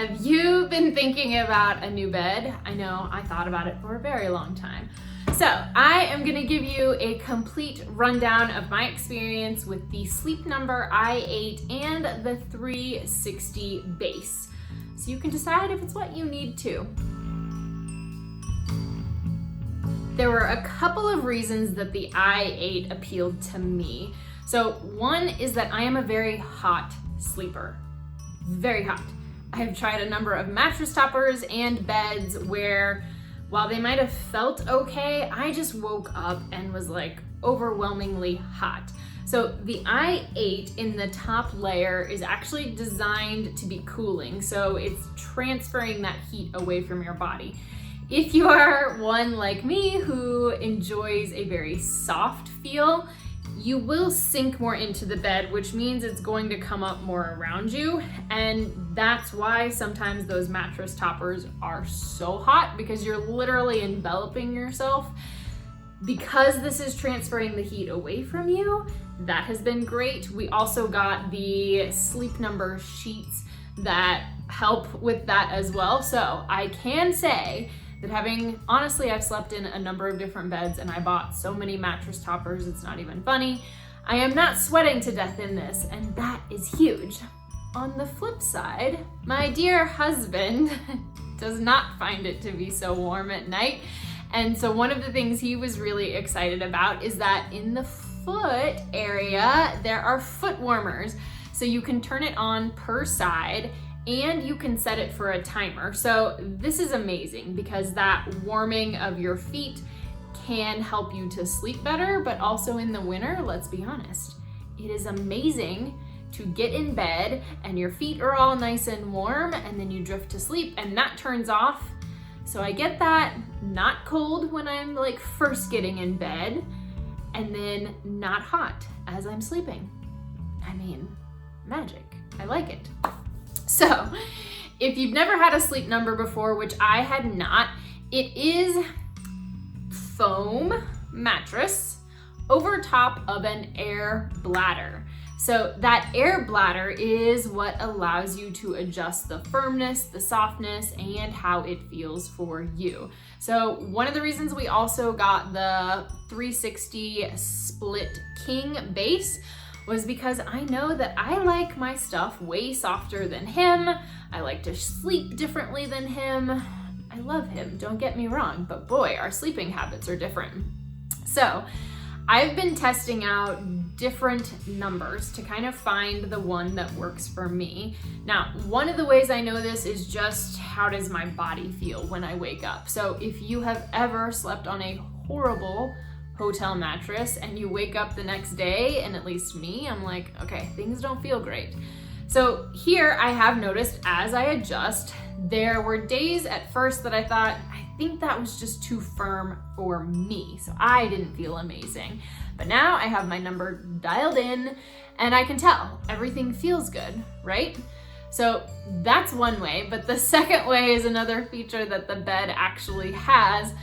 Have you been thinking about a new bed? I know I thought about it for a very long time. So I am gonna give you a complete rundown of my experience with the Sleep Number i8 and the 360 base, so you can decide if it's what you need to. There were a couple of reasons that the i8 appealed to me. So one is that I am a very hot sleeper, very hot. I have tried a number of mattress toppers and beds where, while they might have felt okay, I just woke up and was like overwhelmingly hot. So the i8 in the top layer is actually designed to be cooling, so it's transferring that heat away from your body. If you are one like me who enjoys a very soft feel, you will sink more into the bed, which means it's going to come up more around you. And that's why sometimes those mattress toppers are so hot, because you're literally enveloping yourself. Because this is transferring the heat away from you, that has been great. We also got the Sleep Number sheets that help with that as well. So I can say that honestly, I've slept in a number of different beds and I bought so many mattress toppers, it's not even funny. I am not sweating to death in this, and that is huge. On the flip side, my dear husband does not find it to be so warm at night. And so one of the things he was really excited about is that in the foot area, there are foot warmers. So you can turn it on per side, and you can set it for a timer. So this is amazing because that warming of your feet can help you to sleep better, but also in the winter, let's be honest, it is amazing to get in bed and your feet are all nice and warm, and then you drift to sleep and that turns off. So I get that, not cold when I'm like first getting in bed, and then not hot as I'm sleeping. I mean, magic. I like it. So, if you've never had a Sleep Number before, which I had not, it is foam mattress over top of an air bladder. So that air bladder is what allows you to adjust the firmness, the softness, and how it feels for you. So one of the reasons we also got the 360 split king base was because I know that I like my stuff way softer than him. I like to sleep differently than him. I love him, don't get me wrong, but boy, our sleeping habits are different. So I've been testing out different numbers to kind of find the one that works for me. Now, one of the ways I know this is just how does my body feel when I wake up. So if you have ever slept on a horrible hotel mattress and you wake up the next day, and at least me, I'm like, okay, things don't feel great. So here I have noticed as I adjust, there were days at first that I thought, I think that was just too firm for me. So I didn't feel amazing. But now I have my number dialed in and I can tell everything feels good, right? So that's one way, but the second way is another feature that the bed actually has,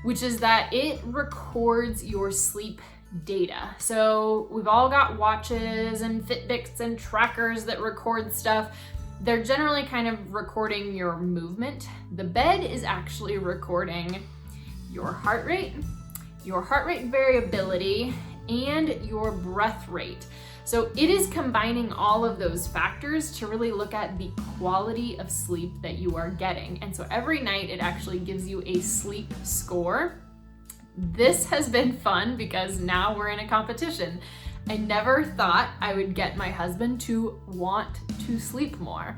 which is that it records your sleep data. So we've all got watches and Fitbits and trackers that record stuff. They're generally kind of recording your movement. The bed is actually recording your heart rate variability, and your breath rate. So it is combining all of those factors to really look at the quality of sleep that you are getting. And so every night it actually gives you a sleep score. This has been fun because now we're in a competition. I never thought I would get my husband to want to sleep more,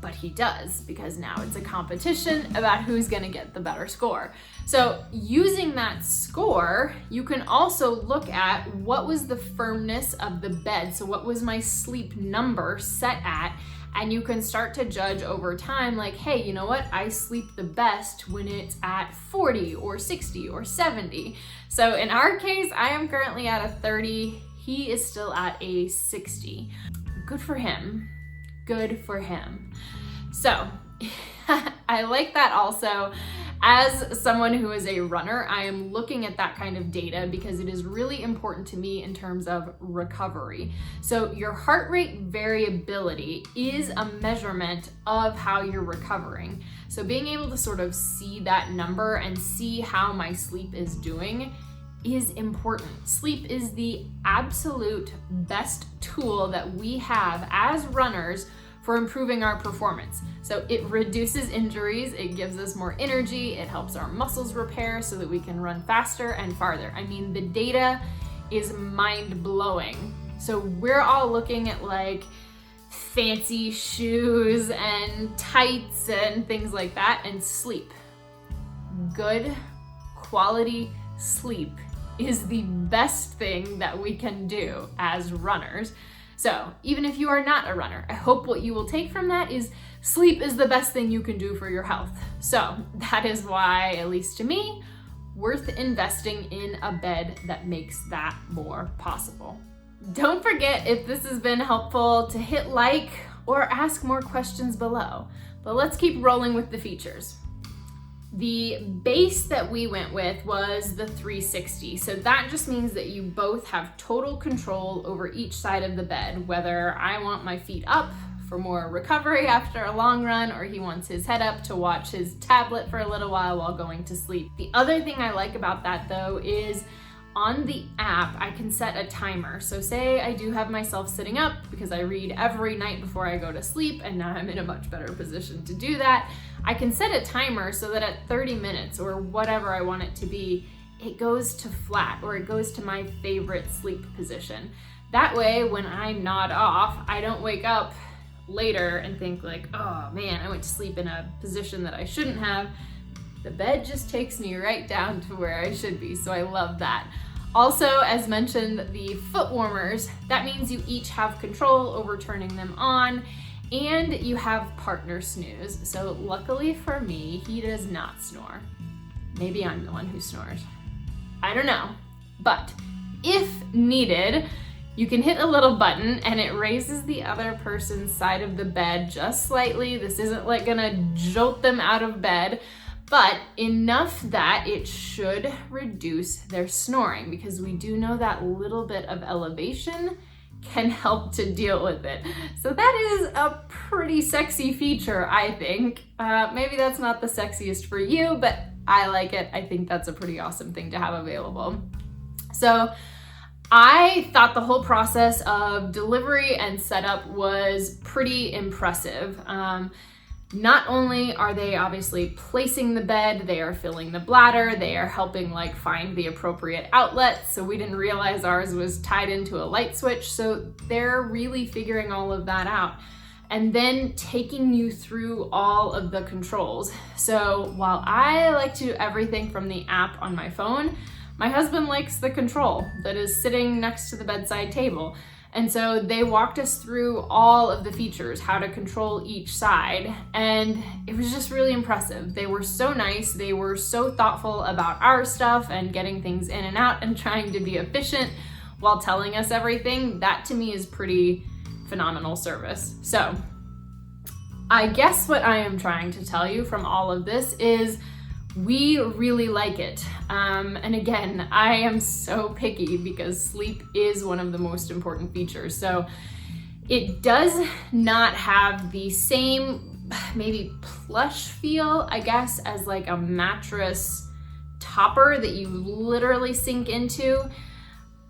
but he does, because now it's a competition about who's gonna get the better score. So using that score, you can also look at what was the firmness of the bed. So what was my sleep number set at? And you can start to judge over time, like, hey, you know what? I sleep the best when it's at 40 or 60 or 70. So in our case, I am currently at a 30. He is still at a 60. Good for him. Good for him. So I like that also. As someone who is a runner, I am looking at that kind of data because it is really important to me in terms of recovery. So your heart rate variability is a measurement of how you're recovering. So being able to sort of see that number and see how my sleep is doing is important. Sleep is the absolute best tool that we have as runners for improving our performance. So it reduces injuries, it gives us more energy, it helps our muscles repair so that we can run faster and farther. I mean, the data is mind-blowing. So we're all looking at like fancy shoes and tights and things like that, and sleep. Good quality sleep is the best thing that we can do as runners. So even if you are not a runner, I hope what you will take from that is sleep is the best thing you can do for your health. So that is why, at least to me, worth investing in a bed that makes that more possible. Don't forget, if this has been helpful, to hit like or ask more questions below. But let's keep rolling with the features. The base that we went with was the 360. So that just means that you both have total control over each side of the bed, whether I want my feet up for more recovery after a long run, or he wants his head up to watch his tablet for a little while going to sleep. The other thing I like about that though is on the app, I can set a timer. So say I do have myself sitting up because I read every night before I go to sleep, and now I'm in a much better position to do that. I can set a timer so that at 30 minutes or whatever I want it to be, it goes to flat or it goes to my favorite sleep position. That way, when I nod off, I don't wake up later and think like, oh man, I went to sleep in a position that I shouldn't have. The bed just takes me right down to where I should be, so I love that. Also, as mentioned, the foot warmers, that means you each have control over turning them on, and you have partner snooze. So luckily for me, he does not snore. Maybe I'm the one who snores. I don't know. But if needed, you can hit a little button and it raises the other person's side of the bed just slightly. This isn't like gonna jolt them out of bed, but enough that it should reduce their snoring, because we do know that little bit of elevation can help to deal with it. So that is a pretty sexy feature, I think. Maybe that's not the sexiest for you, but I like it. I think that's a pretty awesome thing to have available. So I thought the whole process of delivery and setup was pretty impressive. Not only are they obviously placing the bed, they are filling the bladder, they are helping like find the appropriate outlet. So we didn't realize ours was tied into a light switch. So they're really figuring all of that out and then taking you through all of the controls. So while I like to do everything from the app on my phone, my husband likes the control that is sitting next to the bedside table. And so they walked us through all of the features, how to control each side, and it was just really impressive. They were so nice, they were so thoughtful about our stuff and getting things in and out and trying to be efficient while telling us everything. That to me is pretty phenomenal service. So I guess what I am trying to tell you from all of this is we really like it. And again, I am so picky because sleep is one of the most important features. So it does not have the same maybe plush feel, I guess, as like a mattress topper that you literally sink into.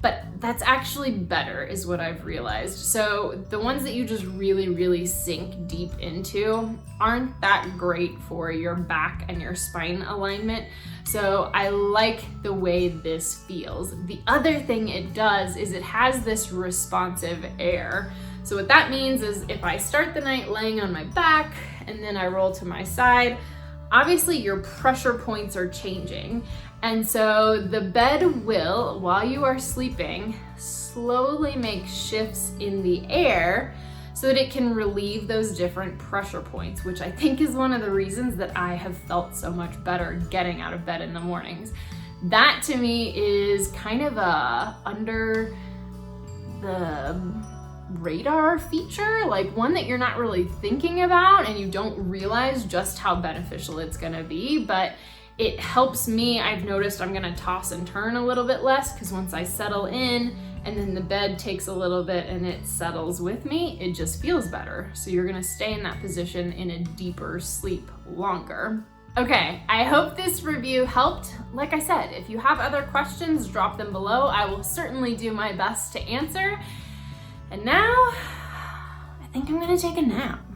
But that's actually better is what I've realized. So the ones that you just really sink deep into aren't that great for your back and your spine alignment. So I like the way this feels. The other thing it does is it has this responsive air. So what that means is if I start the night laying on my back and then I roll to my side, obviously your pressure points are changing. And so the bed will, while you are sleeping, slowly make shifts in the air so that it can relieve those different pressure points, which I think is one of the reasons that I have felt so much better getting out of bed in the mornings. That to me is kind of a under the radar feature, like one that you're not really thinking about and you don't realize just how beneficial it's gonna be, but It helps me. I've noticed I'm gonna toss and turn a little bit less because once I settle in and then the bed takes a little bit and it settles with me, it just feels better. So you're gonna stay in that position in a deeper sleep longer. Okay, I hope this review helped. Like I said, if you have other questions, drop them below. I will certainly do my best to answer. And now, I think I'm gonna take a nap.